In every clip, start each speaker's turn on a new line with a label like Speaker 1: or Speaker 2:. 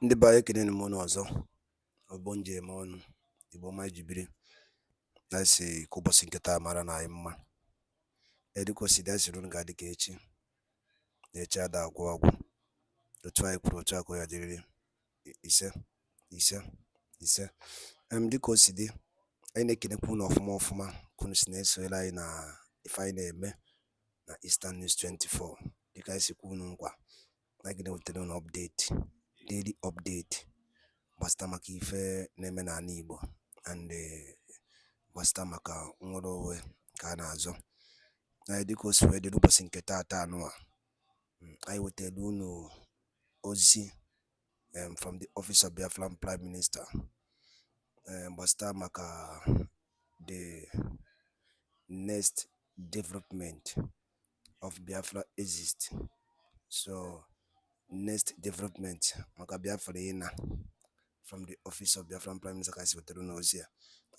Speaker 1: Ndị be anyị ekene m unu ọzọ, ọbụ njem ọnụ Igbo ọma ji biri. Na-esi ka ụbọchị nke taa mara na anyị mma. Dịka o si dị, asịrị unu ga-adị ka echi, na echi ada agwụ agwụ. Otu anyị kwuru, otu aka ya dịrịrị. Ise ise ise. Dịka o si dị, anyị na-ekenekwa unu ọfụma ọfụma ka unu si na-esonyere anyị na ife anyị na-eme na Eastern News 24. Dịka anyị si kwu unu nkwa, na anyị ga-ewetara unu update, daily update gbasịta maka ife na-eme n'ala Igbo and gbasịta maka nnwere onwe ka a na-azọ. Na dịka o si wee dị n'ụbọchị nke taata anụwa, anyị wetara unu ozi from the office of Biafran Prime Minister gbasịta maka the next development of Biafra exist. So next development maka Biafra ịna from the office of Biafran Prime Minister ka si wetara unu ozi a.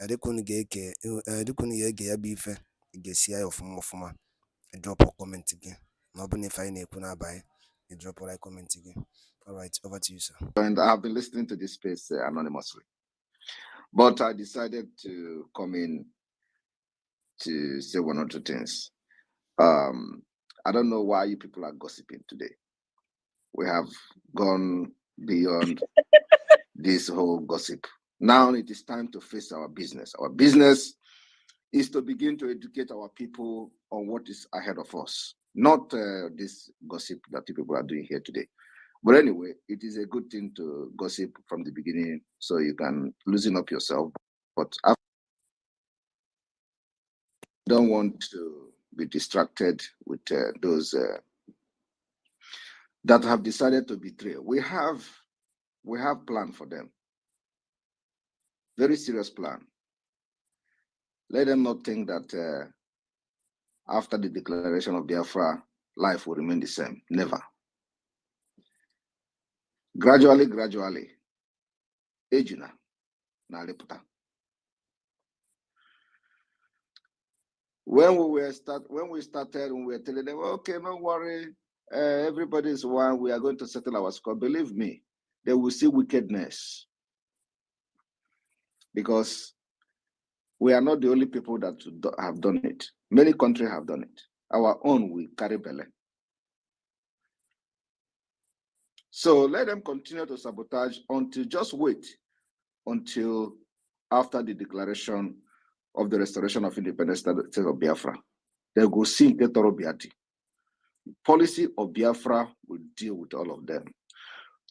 Speaker 1: Dịka unu ga-ege ya bụ ife, ị ga-esi ya ọfụma ọfụma, drop comment gị, na ọ bụ na ife anyị na-ekwu n'abalị, drop like comment gị. All right, over to you, sir.
Speaker 2: And I've been listening to this space anonymously, but I decided to come in to say one or two things. I don't know why you people are gossiping today. We have gone beyond this whole gossip. Now it is time to face our business. Our business is to begin to educate our people on what is ahead of us, not this gossip that you people are doing here today. But anyway, it is a good thing to gossip from the beginning so you can loosen up yourself. But I don't want to be distracted with those that have decided to betray. We have plan for them. Very serious plan. Let them not think that after the declaration of Biafra, life will remain the same. Never. Gradually, ejuna na leputa. When we started, we were telling them, okay, don't worry, everybody is one, we are going to settle our score. Believe me, they will see wickedness. Because we are not the only people that have done it. Many countries have done it. Our own, we carry belly. So let them continue to sabotage just wait until after the declaration of the restoration of independence state of Biafra. They will see the policy of Biafra will deal with all of them.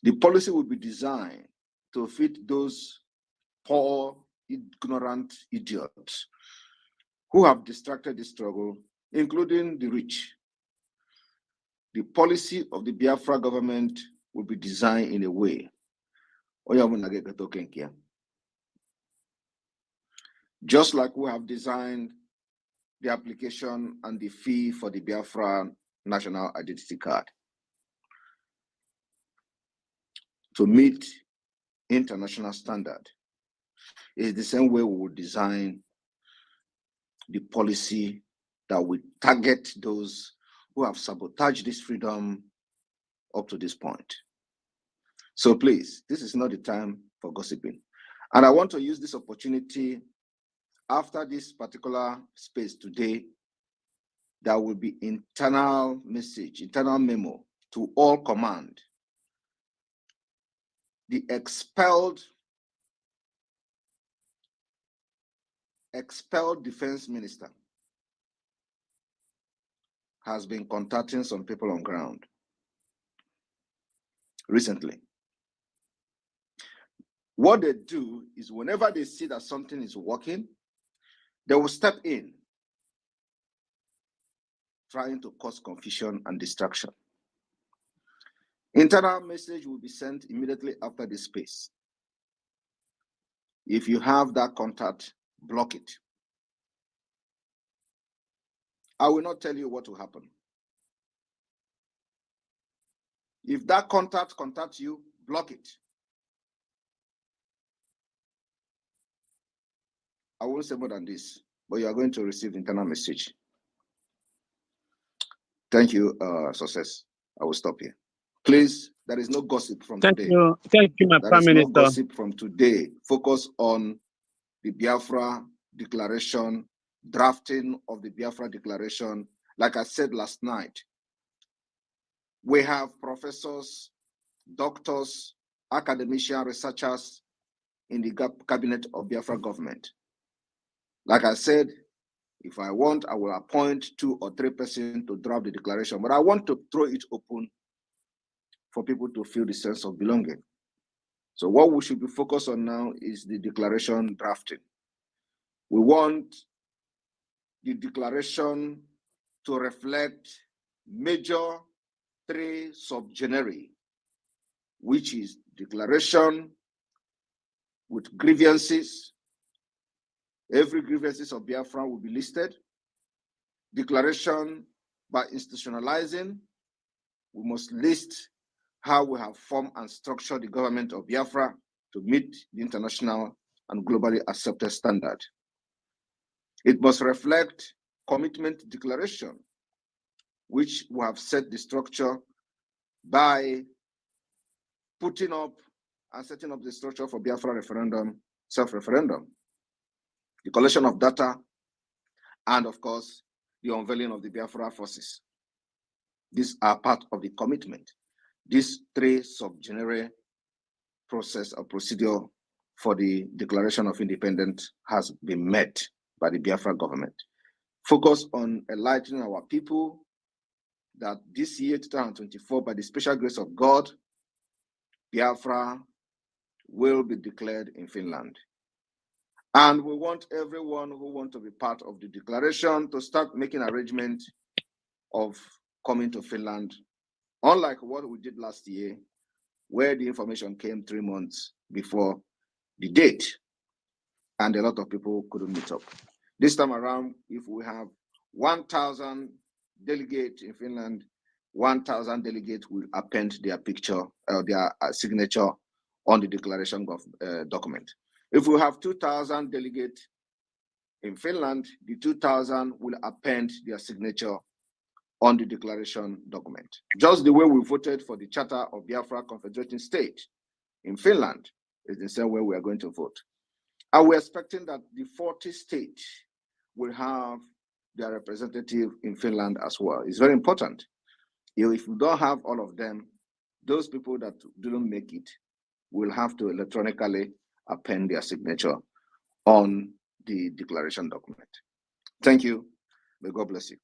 Speaker 2: The policy will be designed to fit those poor, ignorant idiots who have distracted the struggle, including the rich. The policy of the Biafra government will be designed in a way. Just like we have designed the application and the fee for the Biafra national identity card to meet international standard. It's the same way we will design the policy that will target those who have sabotaged this freedom up to this point. So please, this is not the time for gossiping. And I want to use this opportunity after this particular space today. There will be internal message, internal memo to all command. The expelled defense minister has been contacting some people on ground recently. What they do is whenever they see that something is working, they will step in, trying to cause confusion and distraction. Internal message will be sent immediately after this space. If you have that contact, block it. I will not tell you what will happen. If that contact contacts you, block it. I won't say more than this, but you are going to receive internal message. Thank you, Success. I will stop here. Please, There is no gossip from
Speaker 3: Thank
Speaker 2: today.
Speaker 3: you. Thank you, my
Speaker 2: There
Speaker 3: Prime
Speaker 2: is no
Speaker 3: Minister.
Speaker 2: gossip from today. Focus on the Biafra declaration, drafting of the Biafra declaration. Like I said last night, we have professors, doctors, academician, researchers in the cabinet of Biafra government. Like I said, if I want, I will appoint 2 or 3 persons to draft the declaration, but I want to throw it open for people to feel the sense of belonging. So what we should be focused on now is the declaration drafting. We want the declaration to reflect major 3 subgeneri, which is declaration with grievances. Every grievances of Biafra will be listed. Declaration by institutionalizing. We must list how we have formed and structured the government of Biafra to meet the international and globally accepted standard. It must reflect commitment declaration, which we have set the structure by putting up and setting up the structure for Biafra referendum, self-referendum, the collection of data, and of course, the unveiling of the Biafra forces. These are part of the commitment. These 3 subgenre process or procedure for the declaration of independence has been met by the Biafra government. Focus on enlightening our people that this year, 2024, by the special grace of God, Biafra will be declared in Finland. And we want everyone who wants to be part of the declaration to start making arrangements of coming to Finland, unlike what we did last year, where the information came 3 months before the date, and a lot of people couldn't meet up. This time around, if we have 1,000 delegates in Finland, 1,000 delegates will append their picture or their signature on the declaration document. If we have 2,000 delegates in Finland, the 2,000 will append their signature on the declaration document. Just the way we voted for the Charter of Biafra Confederating State in Finland is the same way we are going to vote. And we're expecting that the 40 states will have their representative in Finland as well. It's very important. If we don't have all of them, those people that didn't make it will have to electronically append their signature on the declaration document. Thank you. May God bless you.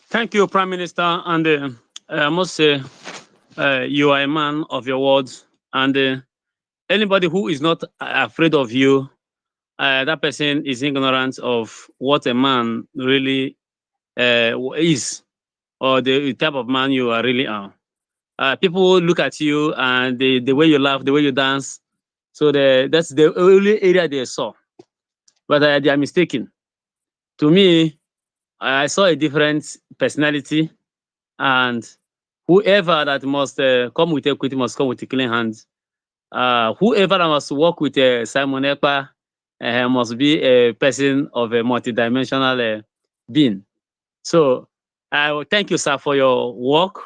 Speaker 3: Thank you, Prime Minister. And I must say, you are a man of your words. And anybody who is not afraid of you, that person is ignorant of what a man really is, or the type of man you are really are. People look at you and the way you laugh, the way you dance. So that's the only area they saw. But they are mistaken. To me, I saw a different personality, and whoever that must come with equity must come with a clean hand. Whoever that must work with Simon Ekpa must be a person of a multidimensional being. So I will thank you, sir, for your work.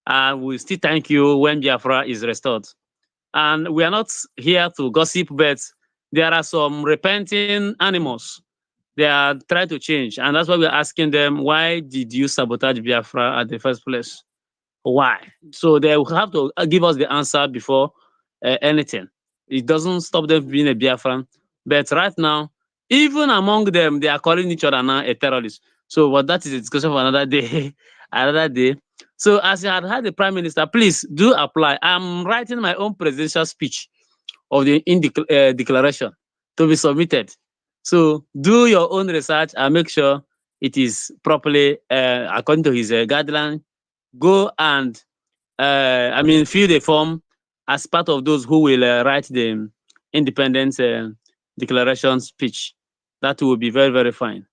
Speaker 3: And we'll still thank you when Biafra is restored. And we are not here to gossip, but there are some repenting animals. They are trying to change. And that's why we're asking them, why did you sabotage Biafra at the first place? Why? So they will have to give us the answer before anything. It doesn't stop them being a Biafran. But right now, even among them, they are calling each other now a terrorist. So, but that is a discussion for another day. Another day. So, as you had the Prime Minister, please do apply. I'm writing my own presidential speech of the declaration to be submitted. So, do your own research and make sure it is properly according to his guideline. Go and fill the form as part of those who will write the independence declaration speech. That will be very, very fine.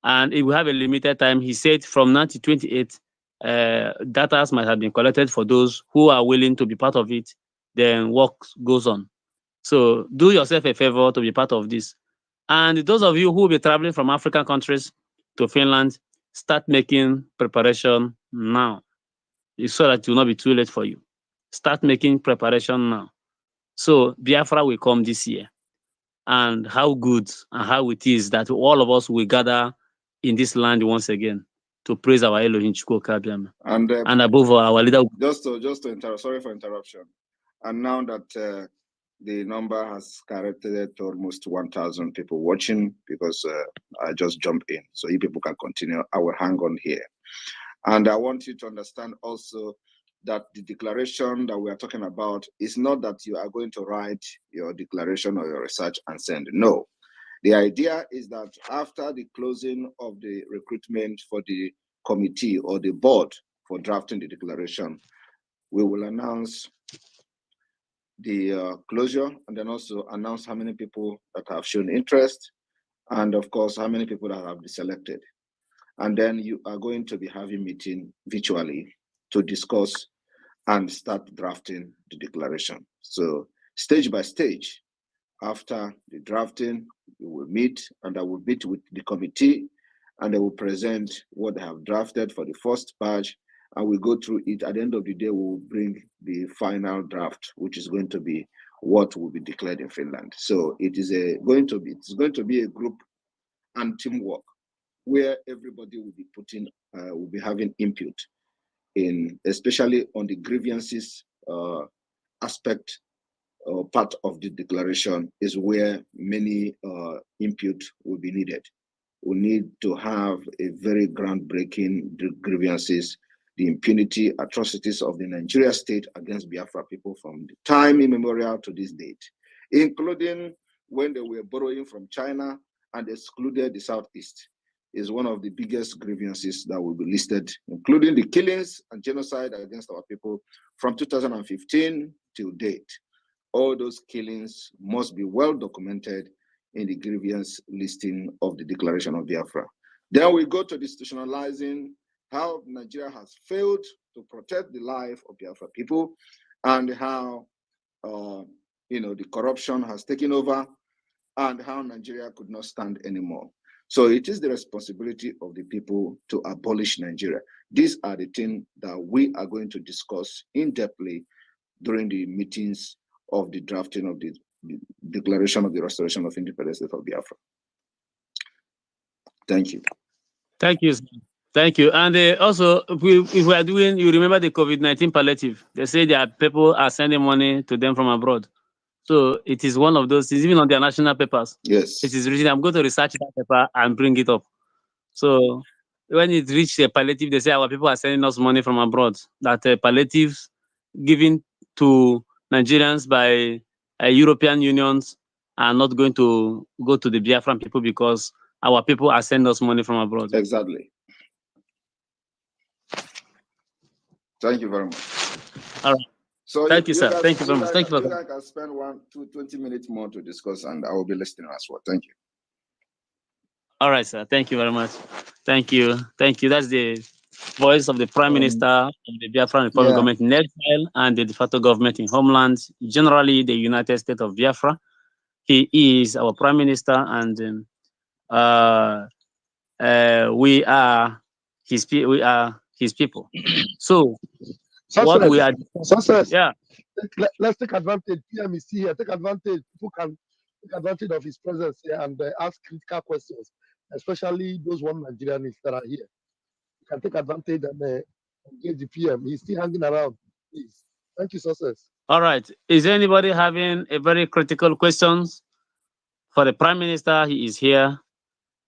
Speaker 3: And it will have a limited time. He said from now to 28, data might have been collected for those who are willing to be part of it. Then work goes on. So do yourself a favor to be part of this. And those of you who will be traveling from African countries to Finland, start making preparation now. so that it will not be too late for you. Start making preparation now. So Biafra will come this year. And how good and how it is that all of us will gather in this land once again to praise our Elohim Chukwuka Abiama. And above all, our leader.
Speaker 2: Just to interrupt, sorry for interruption. And now that the number has corrected to almost 1,000 people watching, because I just jumped in. So you people can continue. I will hang on here. And I want you to understand also that the declaration that we are talking about is not that you are going to write your declaration or your research and send. No. The idea is that after the closing of the recruitment for the committee or the board for drafting the declaration, we will announce the closure and then also announce how many people that have shown interest and of course how many people that have been selected. And then you are going to be having meeting virtually to discuss and start drafting the declaration. So stage by stage, after the drafting, we will meet and I will meet with the committee and they will present what they have drafted for the first batch and we go through it. At the end of the day, we will bring the final draft, which is going to be what will be declared in Finland. So it is going to be a group and teamwork where everybody will be having input in, especially on the grievances aspect or part of the declaration is where many input will be needed. We need to have a very groundbreaking grievances, the impunity, atrocities of the Nigeria state against Biafra people from the time immemorial to this date, including when they were borrowing from China and excluded the Southeast, is one of the biggest grievances that will be listed, including the killings and genocide against our people from 2015 till date. All those killings must be well documented in the grievance listing of the Declaration of Biafra. Then we go to institutionalizing how Nigeria has failed to protect the life of Biafra people and how the corruption has taken over and how Nigeria could not stand anymore. So it is the responsibility of the people to abolish Nigeria. These are the things that we are going to discuss in-depthly during the meetings of the drafting of the Declaration of the Restoration of Independence of Biafra. Thank you.
Speaker 3: Thank you. Thank you. And also, if we are doing, you remember the COVID-19 palliative? They say that people are sending money to them from abroad. So it is one of those things, even on their national papers.
Speaker 2: Yes.
Speaker 3: It is written. I'm going to research that paper and bring it up. So when it reaches a palliative, they say our people are sending us money from abroad. That palliatives given to Nigerians by European unions are not going to go to the Biafran people because our people are sending us money from abroad.
Speaker 2: Exactly. Thank you very much.
Speaker 3: All right.
Speaker 2: So
Speaker 3: thank you, sir.
Speaker 2: Guys,
Speaker 3: thank you very much. Thank you.
Speaker 2: You guys can spend 20 minutes more to discuss, and I will be listening as well. Thank you.
Speaker 3: All right, sir. Thank you very much. Thank you. Thank you. That's the voice of the Prime Minister of the Biafran Republic government in exile and the de facto government in homeland, generally the United States of Biafra. He is our Prime Minister, and we are his people. So what we are,
Speaker 4: let's take advantage. PM is here. Take advantage. People can take advantage of his presence here and ask critical questions, especially those one Nigerians that are here. You can take advantage and engage the PM. He's still hanging around. Please. Thank you, success.
Speaker 3: All right. Is anybody having a very critical questions for the Prime Minister? He is here.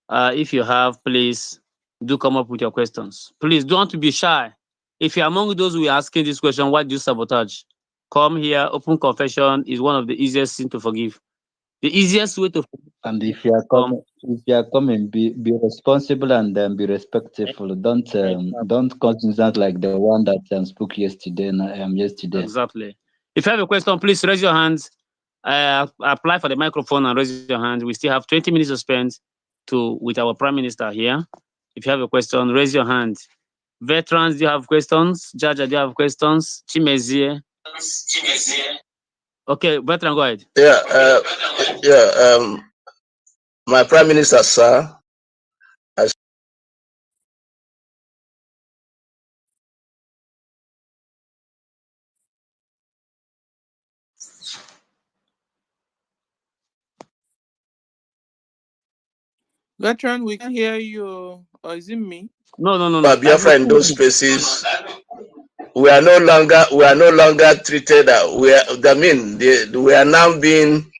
Speaker 3: If you have, please do come up with your questions. Please don't be shy. If you're among those who are asking this question, why do you sabotage? Come here. Open confession is one of the easiest things to forgive. The easiest way to forgive.
Speaker 5: And if you are coming, be responsible and be respectful. Don't constant like the one that spoke yesterday.
Speaker 3: Exactly. If you have a question, please raise your hands. Apply for the microphone and raise your hand. We still have 20 minutes to spend with our Prime Minister here. If you have a question, raise your hand. Veterans, do you have questions? Jaja, do you have questions? Chimezie. Okay, veteran, go ahead.
Speaker 6: My Prime Minister, sir,
Speaker 7: Veteran, we can hear you. Or is it me?
Speaker 3: No.
Speaker 6: Biafra in those spaces, we are no longer treated. We are now being.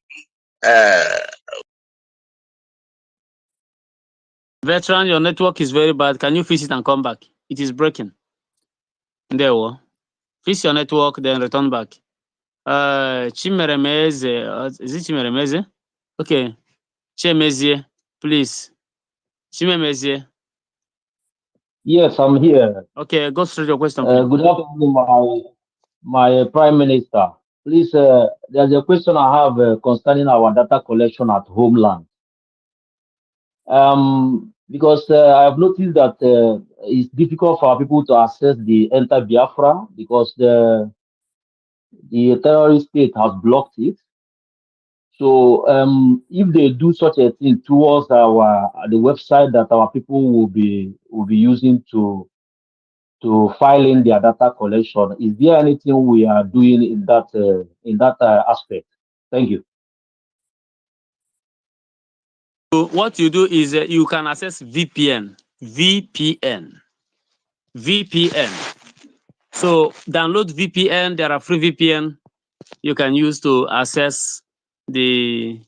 Speaker 3: Veteran, your network is very bad. Can you fix it and come back? It is breaking. There we go. Fix your network, then return back. Chimeremeze, is it Chimeremeze? Okay. Chimezie, please. Chimemezie.
Speaker 8: Yes, I'm here.
Speaker 3: Okay, go straight to your question, please.
Speaker 8: Good afternoon, my Prime Minister. Please, there's a question I have concerning our data collection at homeland. Because I have noticed that it's difficult for people to access the Enter Biafra because the terrorist state has blocked it. So if they do such a thing towards the website that our people will be using to file in their data collection, is there anything we are doing in that aspect? Thank you.
Speaker 3: So what you do is you can access VPN. So download VPN. There are free VPN you can use to access the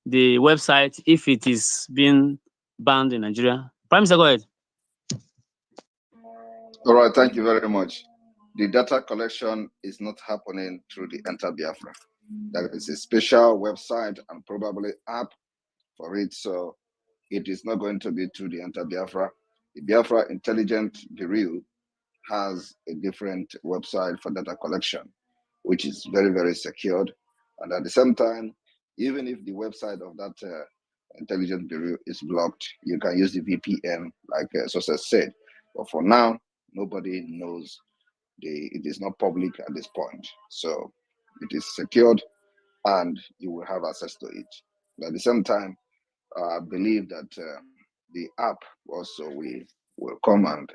Speaker 3: website if it is being banned in Nigeria. Prime Minister, go ahead.
Speaker 2: All right, thank you very much. The data collection is not happening through the Enter Biafra. There is a special website and probably app for it, so it is not going to be through the Enter Biafra. The Biafra Intelligence Bureau has a different website for data collection, which is very, very secured. And at the same time, even if the website of that Intelligence Bureau is blocked, you can use the VPN, like Success said. But for now, nobody knows. It is not public at this point. So it is secured and you will have access to it. But at the same time, I believe that the app also will come and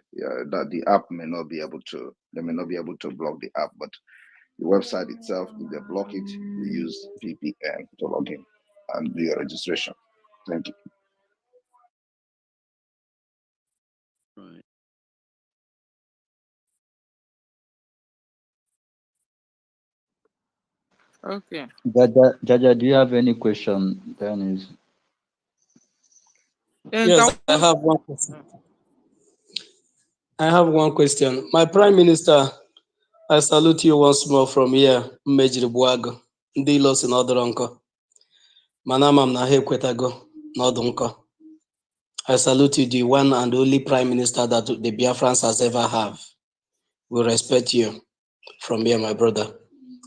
Speaker 2: that the app may not be able to, they may not be able to block the app, but the website itself, if they block it, you use VPN to log in and do your registration. Thank you.
Speaker 3: Right.
Speaker 7: Okay.
Speaker 5: Jaja, do you have any question? Dennis?
Speaker 9: Yes, I have one question. My Prime Minister, I salute you once more from here, Mmejiri Buago, ndị ilo si n'ọdụrụ nkọ. Mana ama m na ha ekwetago n'ọdụ nkọ. I salute you, the one and only Prime Minister that the Biafrans has ever have. We respect you from here, my brother.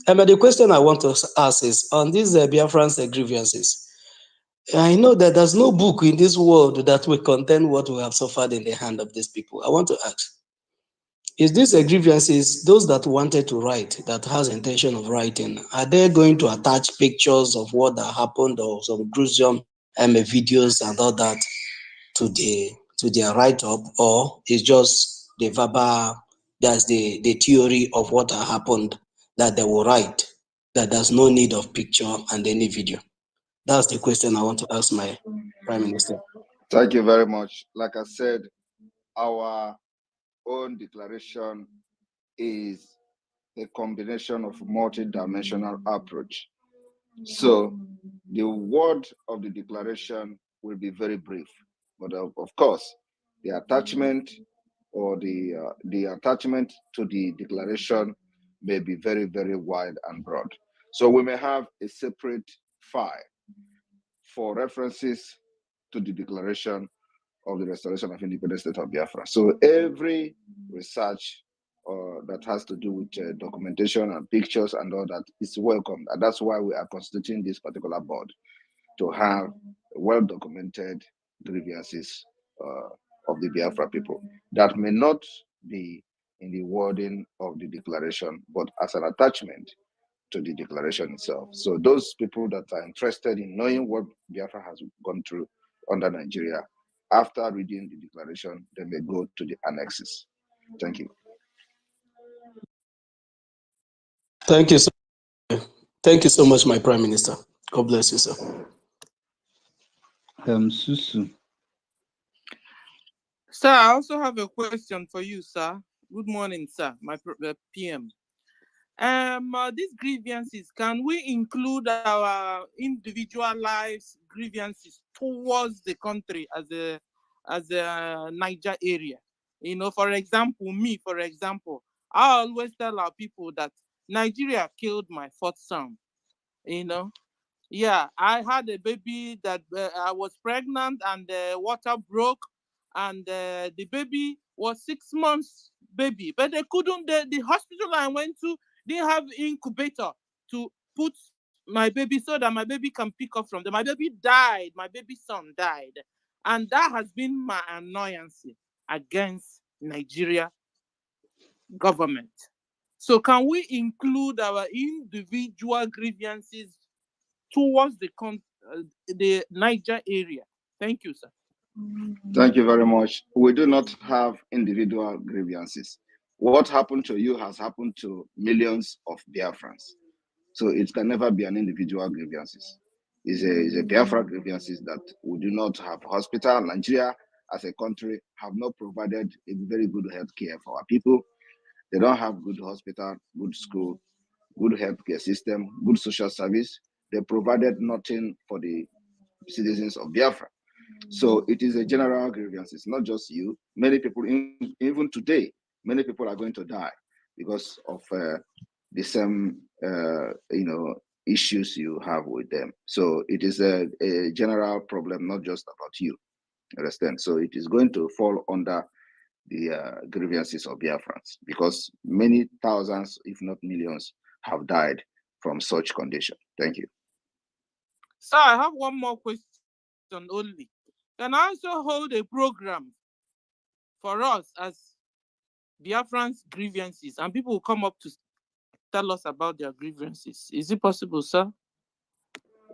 Speaker 9: And the question I want to ask is, on these Biafrans' grievances, I know that there's no book in this world that will contain what we have suffered in the hand of these people. I want to ask, is these grievances, those that wanted to write, that has intention of writing, are they going to attach pictures of what that happened or some gruesome videos and all that to their write-up, or is just the verbal, that's the theory of what happened that they will write, that there's no need of picture and any video? That's the question I want to ask my Prime Minister.
Speaker 2: Thank you very much. Like I said, our own declaration is a combination of multi-dimensional approach. So the word of the declaration will be very brief, but of course, the attachment or the attachment to the declaration may be very, very wide and broad. So we may have a separate file for references to the declaration of the restoration of independent state of Biafra. So every research that has to do with documentation and pictures and all that is welcome. And that's why we are constituting this particular board, to have well-documented grievances of the Biafra people that may not be in the wording of the declaration, but as an attachment to the declaration itself. So those people that are interested in knowing what Biafra has gone through under Nigeria, after reading the declaration, they may go to the annexes. Thank you.
Speaker 9: Thank you so much. Thank you so much, my Prime Minister. God bless you, sir.
Speaker 5: Susu.
Speaker 7: Sir, I also have a question for you, sir. Good morning, sir. My PM. These grievances, can we include our individual lives grievances towards the country as a Niger area? For example, I always tell our people that Nigeria killed my fourth son. Yeah, I had a baby that I was pregnant and the water broke, and the baby was 6 months baby, but they couldn't. The hospital I went to didn't have incubator to put my baby so that my baby can pick up from them. My baby died. My baby son died, and that has been my annoyance against Nigeria government. So, can we include our individual grievances towards the Niger area? Thank you, sir.
Speaker 2: Thank you very much. We do not have individual grievances. What happened to you has happened to millions of Biafrans. So it can never be an individual grievances. It's a Biafra grievances that we do not have hospital. Nigeria as a country have not provided a very good health care for our people. They don't have good hospital, good school, good healthcare system, good social service. They provided nothing for the citizens of Biafra. So it is a general grievance. It's not just you. Many people, even today, many people are going to die because of the same, issues you have with them. So it is a general problem, not just about you. Understand? So it is going to fall under the grievances of Biafrans because many thousands, if not millions, have died from such condition. Thank you.
Speaker 7: Sir, I have one more question only. Can I also hold a program for us as Biafrans grievances, and people will come up to tell us about their grievances? Is it possible, sir?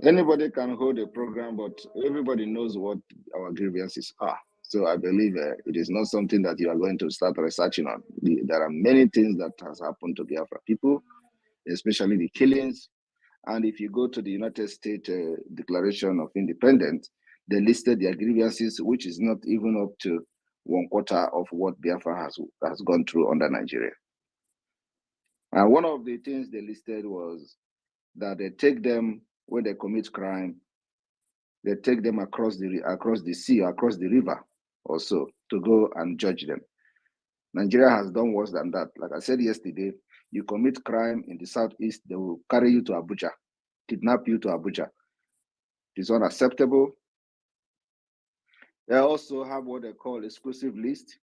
Speaker 2: Anybody can hold a program, but everybody knows what our grievances are. So I believe it is not something that you are going to start researching on. There are many things that has happened to Biafra people, especially the killings. And if you go to the United States Declaration of Independence, they listed their grievances, which is not even up to 1/4 of what Biafra has gone through under Nigeria. And one of the things they listed was that they take them when they commit crime, they take them across the sea, across the river also to go and judge them. Nigeria has done worse than that. Like I said yesterday, you commit crime in the southeast, they will carry you to Abuja, kidnap you to Abuja. It's unacceptable. They also have what they call exclusive list.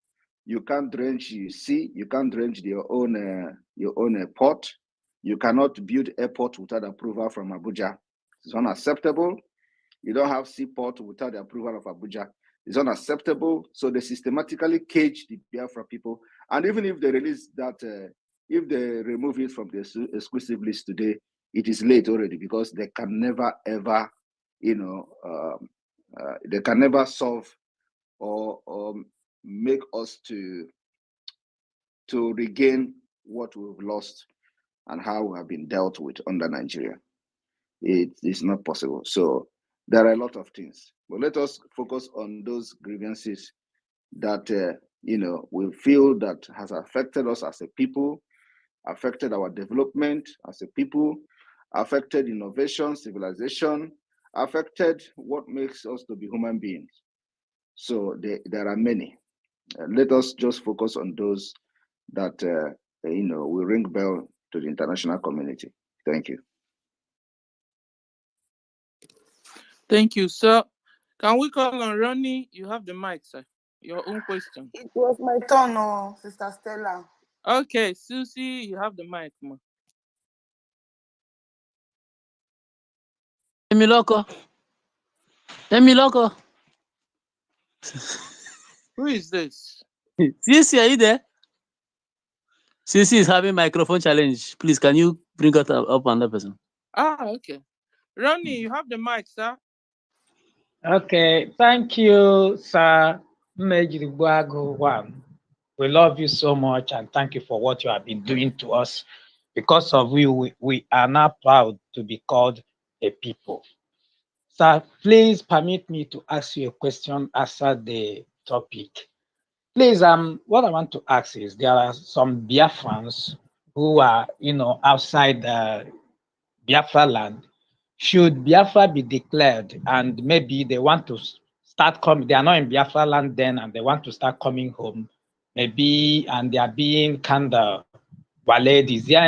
Speaker 2: You can't drench the sea, you can't drench your own port. You cannot build airport without approval from Abuja. It's unacceptable. You don't have seaport without the approval of Abuja. It's unacceptable. So they systematically cage the Biafra people. And even if they release that, if they remove it from the exclusive list today, it is late already because they can never ever, they can never solve or make us to regain what we've lost and how we have been dealt with under Nigeria. It is not possible. So there are a lot of things, but let us focus on those grievances that we feel that has affected us as a people, affected our development as a people, affected innovation, civilization, affected what makes us to be human beings. So there are many. Let us just focus on those that will ring bell to the international community. Thank you.
Speaker 7: Thank you, sir. Can we call on Ronnie? You have the mic, sir. Your own question.
Speaker 10: It was my turn, Sister Stella.
Speaker 7: Okay, Susie, you have the mic, ma.
Speaker 3: Emiloko.
Speaker 7: Who is this?
Speaker 3: Sisi, are you there? Sisi is having microphone challenge. Please, can you bring up another person?
Speaker 7: Okay. Ronnie, you have the mic, sir.
Speaker 11: Okay, thank you, Sir Mejiribuago. We love you so much and thank you for what you have been doing to us. Because of you, we are now proud to be called a people. Sir, please permit me to ask you a question after the topic. Please, what I want to ask is there are some Biafrans who are, outside Biafra land. Should Biafra be declared and maybe they want to start coming, they are not in Biafra land then and they want to start coming home, maybe, and they are being kind of waylaid. Is there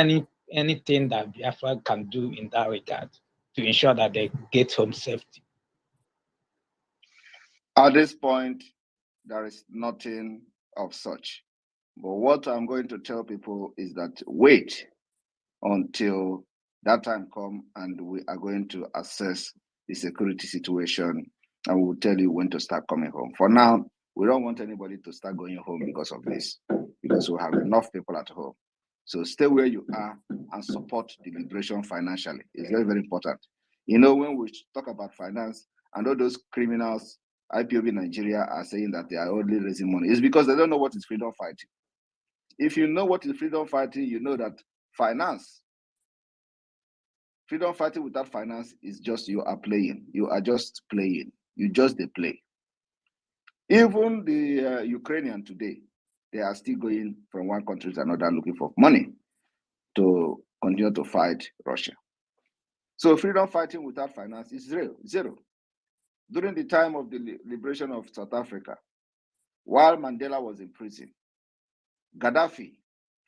Speaker 11: anything that Biafra can do in that regard to ensure that they get home safety?
Speaker 2: At this point, there is nothing of such. But what I'm going to tell people is that wait until that time come and we are going to assess the security situation and we will tell you when to start coming home. For now, we don't want anybody to start going home because of this, because we have enough people at home. So stay where you are and support the liberation financially. It's very, very important. When we talk about finance and all those criminals, IPOB Nigeria are saying that they are only raising money, it's because they don't know what is freedom fighting. If you know what is freedom fighting, you know that freedom fighting without finance is just you are playing. You are just playing. You just they play. Even the Ukrainian today, they are still going from one country to another looking for money to continue to fight Russia. So freedom fighting without finance is zero. During the time of the liberation of South Africa, while Mandela was in prison, Gaddafi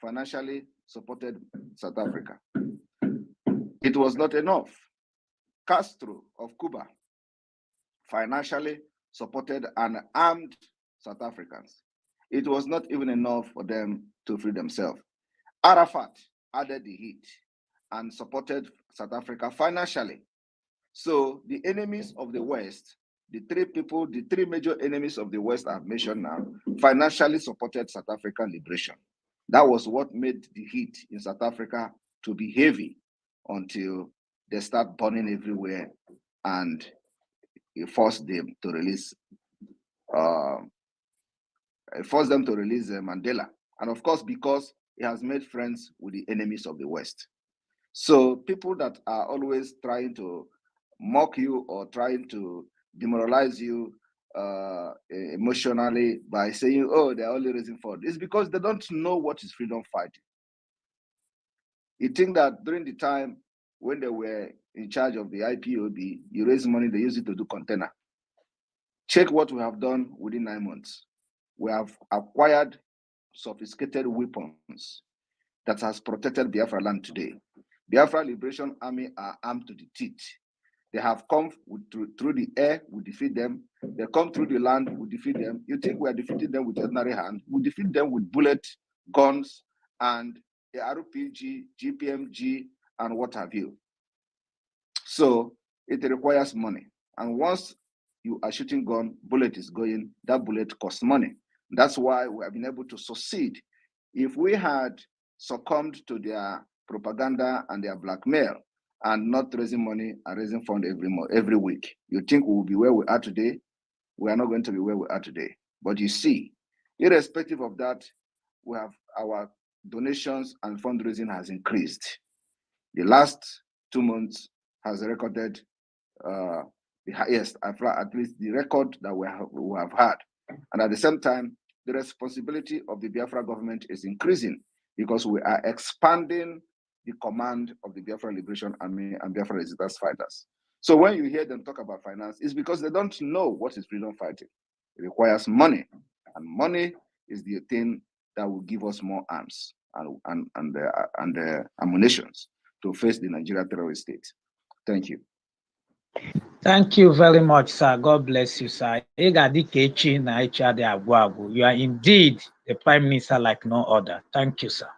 Speaker 2: financially supported South Africa. It was not enough. Castro of Cuba financially supported and armed South Africans. It was not even enough for them to free themselves. Arafat added the heat and supported South Africa financially. So the enemies of the West, the three major enemies of the West I've mentioned now, financially supported South African liberation. That was what made the heat in South Africa to be heavy until they start burning everywhere and it forced them to release Mandela. And of course, because he has made friends with the enemies of the West. So people that are always trying to mock you or trying to demoralize you emotionally by saying, oh, they're only raising funds, it's because they don't know what is freedom fighting. You think that during the time when they were in charge of the IPOB, you raise money, they use it to do container. Check what we have done within 9 months. We have acquired sophisticated weapons that has protected Biafra land today. Biafra Liberation Army are armed to the teeth. They have come through the air, we defeat them. They come through the land, we defeat them. You think we are defeating them with ordinary hand? We defeat them with bullet, guns, and the RPG, GPMG, and what have you. So it requires money. And once you are shooting gun, bullet is going, that bullet costs money. That's why we have been able to succeed. If we had succumbed to their propaganda and their blackmail and not raising money and raising funds every week, you think we will be where we are today? We are not going to be where we are today. But you see, irrespective of that, we have our donations and fundraising has increased. The last 2 months has recorded the highest, at least the record that we have had. And at the same time, the responsibility of the Biafra government is increasing because we are expanding the command of the Biafra Liberation Army and Biafra Resistance Fighters. So when you hear them talk about finance, it's because they don't know what is freedom fighting. It requires money, and money is the thing that will give us more arms and ammunitions to face the Nigeria terrorist state. Thank you.
Speaker 11: Thank you very much, sir. God bless you, sir. You are indeed the Prime Minister like no other. Thank you, sir.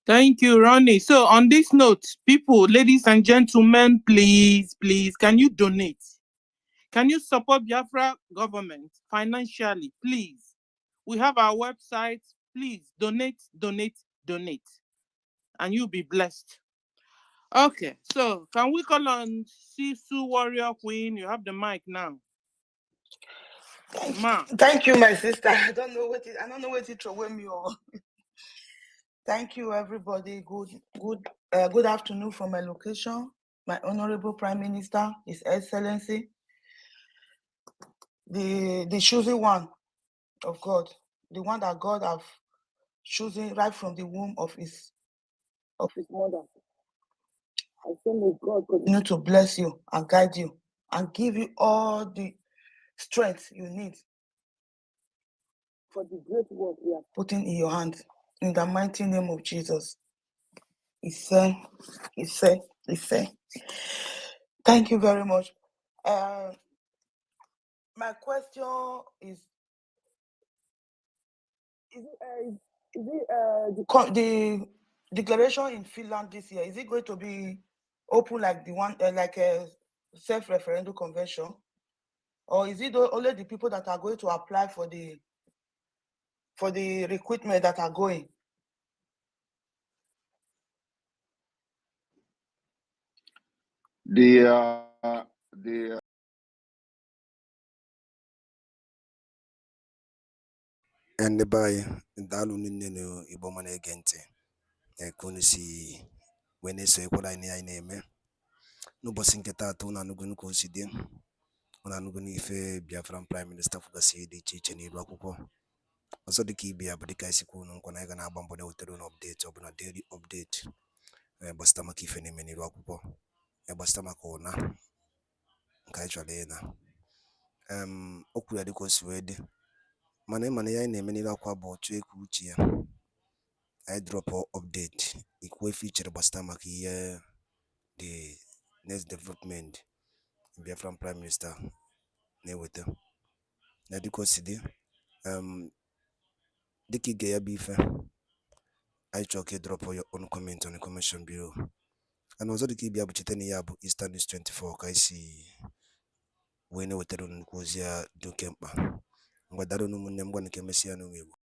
Speaker 7: Thank you, Ronnie. So on this note, people, ladies and gentlemen, please, can you donate? Can you support Biafra government financially, please? We have our website. Please donate. And you'll be blessed. Okay, so can we call on Sisu Warrior Queen? You have the mic now.
Speaker 10: Thank you, my sister. I don't know what it throw away me over. Thank you, everybody. Good afternoon from my location. My Honorable Prime Minister, His Excellency, the chosen one, of God, the one that God have chosen right from the womb of his mother. I say may God continue to bless you and guide you and give you all the strength you need for the great work we are putting in your hands. In the mighty name of Jesus. He said. Thank you very much. My question is the declaration in Finland this year, is it going to be open like the one, like a self-referendum convention? Or is it only the people that are going to apply for the recruitment that are going?
Speaker 2: The
Speaker 1: ndị be anyị daalụ nne na Igbo ma na-ege ntị ka unu si wee na-esonyekwara anyị anyị na-eme n'ụbọchị nke taata. Unu anụgonu ka o si dị, unu anụgonu ife Biafran Prime Minister fụgasị dị iche iche n'iru akwụkwọ. Ọzọ dịka ibe ya bụ dịka anyị sikwa unu nkwa na anyị ga na-agba mbọ na-ewetara unu ọpdeti ọbụla daily ọpdeti gbasịta maka ife na-eme n'iru akwụkwọ, gbasịta maka ụna nke anyị chọrọ ịna. O kwuru ya dịka o si wee dị, mana ịmana ya anyị na-eme n'iru akwụkwọ bụ otu ekwu uche ya. I drop update ikwu efe ichere gbasịta maka ihe the next development Biafran Prime Minister na-eweta. Na dịka o si dị, dịka ige ya bụ ife, anyị chọrọ ka ị drop your own comment on the comment below. And ọzọ dịka ibe ya bụ cheta na ya bụ Eastern News 24 ka anyị si wee na-ewetara nnukwu ozi ya dị oke mkpa. Ngwa dara ụmụnne m, gwa nke mesịa n'ụwa Igbo.